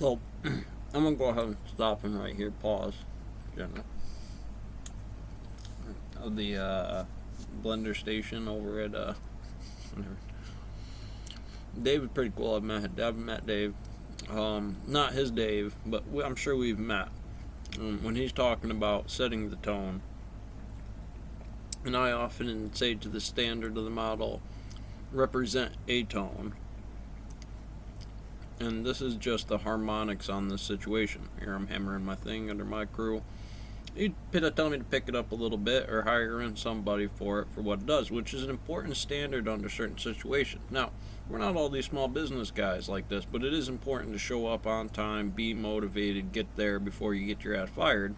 So, I'm going to go ahead and stop him right here. Pause. General. Of the blender station over at whatever. Dave is pretty cool. I've met Dave. Not his Dave, but I'm sure we've met. When he's talking about setting the tone, and I often say to the standard of the model, represent a tone. And this is just the harmonics on this situation. Here I'm hammering my thing under my crew. He'd tell me to pick it up a little bit or hire in somebody for it for what it does, which is an important standard under certain situations. Now, we're not all these small business guys like this, but it is important to show up on time, be motivated, get there before you get your ass fired.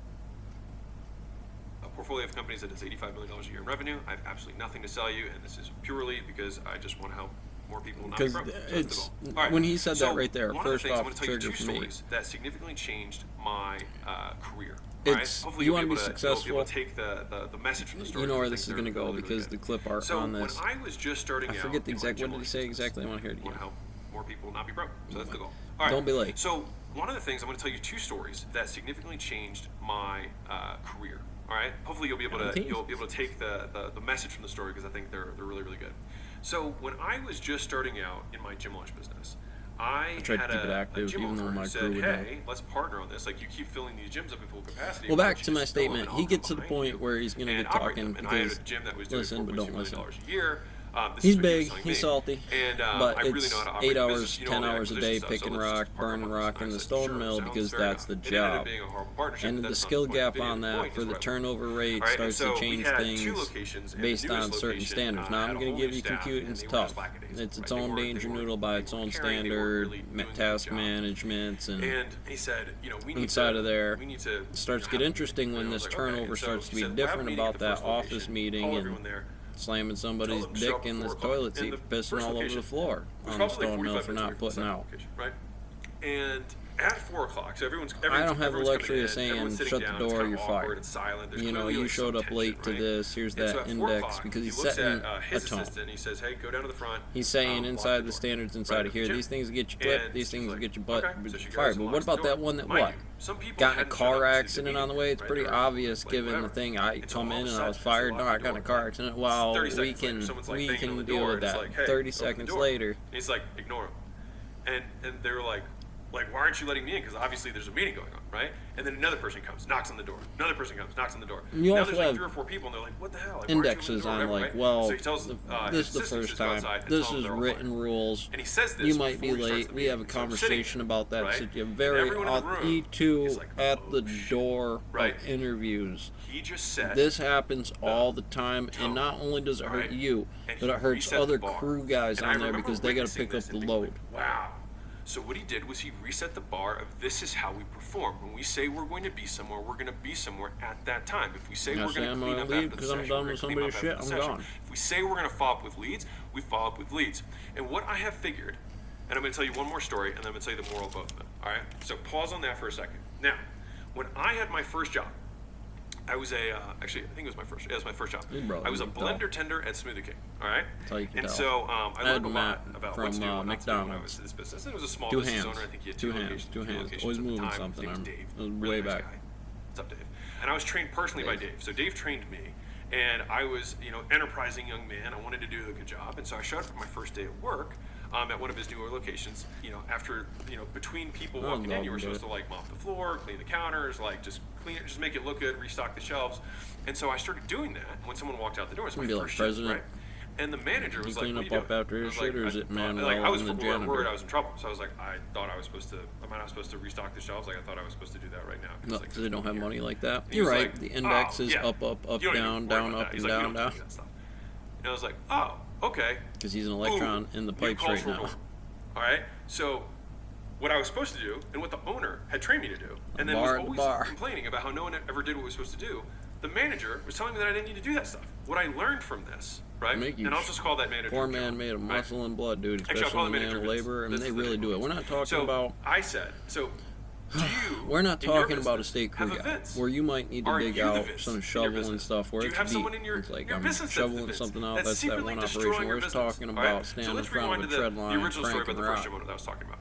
A portfolio of companies that does $85 million a year in revenue. I have absolutely nothing to sell you, and this is purely because I just want to help more people not be broke. So it's right. When he said that right there, first off, I'm going to tell you two stories that significantly changed my career. It's hopefully you want to be successful. You'll be able to take the message from the story. You know where this is going to go because the clip art on this. So when I was just starting out, I forget the exact. What did he say exactly? I want to hear it again. I want to help more people not be broke. So that's the goal. All right. Don't be late. So one of the things I'm going to tell you two stories that significantly changed my career. All right. Hopefully you'll be able to take the message from the story because I think they're really really good. So when I was just starting out in my gym launch business, I tried had to keep it active, a gym even though owner my who said, crew would "Hey, let's partner on this. Like you keep filling these gyms up in full capacity." Well, back to my statement. He gets to the point where he's going to get talking because listen, but don't listen. A year. He's big, he's salty, and, but I really it's know how to 8 operate hours, business, 10 hours a day picking rock, burning rock in the stone mill because that's the job. And the skill gap on that for the turnover rate starts to change things based on certain standards. Now, I'm going to give you compute, it's tough. It's its own danger noodle by its own standard, task managements, and inside of there, it starts to get interesting when this turnover starts to be different about that office meeting and slamming somebody's dick in this toilet seat, pissing all over the floor on the stone mill for not putting out. Right? And at 4 o'clock, so I don't have the luxury of saying, shut the door, you're fired. You know, you showed up late to this, here's that index, because he's setting a tone. He says, hey, go down to the front. He's saying inside the standards inside of here, these things get you clipped, these things will get you fired. But what about that one that what? Got in a car accident on the way? It's pretty obvious given the thing. I come in and I was fired. No, I got in a car accident. Well, we can deal with that. 30 seconds later. He's like, ignore him. And they were like, why aren't you letting me in? Because obviously there's a meeting going on, right? And then another person comes, knocks on the door. Another person comes, knocks on the door. You now also there's have 3 or 4 people, and they're like, what the hell? Like, indexes on well, so he tells, this is the first time. This is written rules. And he says this you might be late. We have a conversation about that. Right? So you very E2 at the door of interviews. He just said this happens all the time, and not only does it hurt you, but it hurts other crew guys on there because they got to pick up the load. Wow. So what he did was he reset the bar of this is how we perform. When we say we're going to be somewhere, we're going to be somewhere at that time. If we say we're going to clean up after the session, we're going to clean up after the session. If we say we're going to follow up with leads, we follow up with leads. And what I have figured, and I'm going to tell you one more story, and then I'm going to tell you the moral of both of them. All right? So pause on that for a second. Now, when I had my first job, I was actually, I think it was my first. Yeah, it was my first job. I was a blender tender at Smoothie King. All right. And so I learned a lot about what to do when I was in this business. And it was a small business owner. I think he had two locations. Always moving something. Dave. It was way back. What's up, Dave? And I was trained personally by Dave. So Dave trained me, and I was, enterprising young man. I wanted to do a good job, and so I showed up for my first day at work. At one of his newer locations, after, between people walking in, you were supposed to mop the floor, clean the counters, just clean it, just make it look good, restock the shelves. And so I started doing that when someone walked out the door. It's my first shift, right? And the manager was like, "What are you doing?" After his shit, or is it Manuel I was and the janitor? worried I was in trouble, so I was like, I thought I was supposed to. Am I not supposed to restock the shelves? I thought I was supposed to do that right now. No, because they don't have money like that. You're right. The index is up, down, down, up, and down, down. And I was like, oh, okay. Because he's an electron in the pipes right now. All right. So what I was supposed to do, and what the owner had trained me to do, and then was always complaining about how no one ever did what was supposed to do. The manager was telling me that I didn't need to do that stuff. What I learned from this, right? And I'll just call that manager. Poor man made of muscle and blood, dude. Especially the man of labor, and they really do it. We're not talking about. I said so. We're not talking about a state crew where you might need to dig out some shovel and stuff where it's deep. It's like I'm shoveling something out. That's that one operation. We're talking about standing in front of a tread line and cranking rock. I was talking about.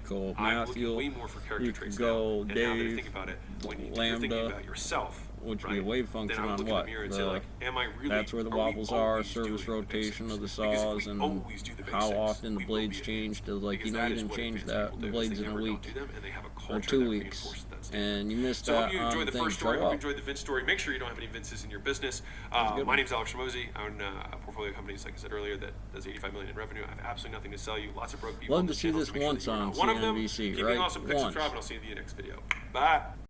go I'm looking Matthew. way more for character You could traits go now. And Dave. now that I think about it, when you're thinking Lambda. about yourself, which would be a wave function on what? Am I really, that's where the wobbles are, service rotation of the saws, and how often the blades change to, like, you don't even change the blades in a week or 2 weeks. And you missed that. So I hope you enjoyed the first story. I hope you enjoyed the Vince story. Make sure you don't have any Vinces in your business. My name's Alex Ramosi. I own a portfolio of companies, like I said earlier, that does $85 million in revenue. I have absolutely nothing to sell you. Lots of broke people. Love to see this once on MSNBC, right? Keep being awesome. Click subscribe, and I'll see you in the next video. Bye.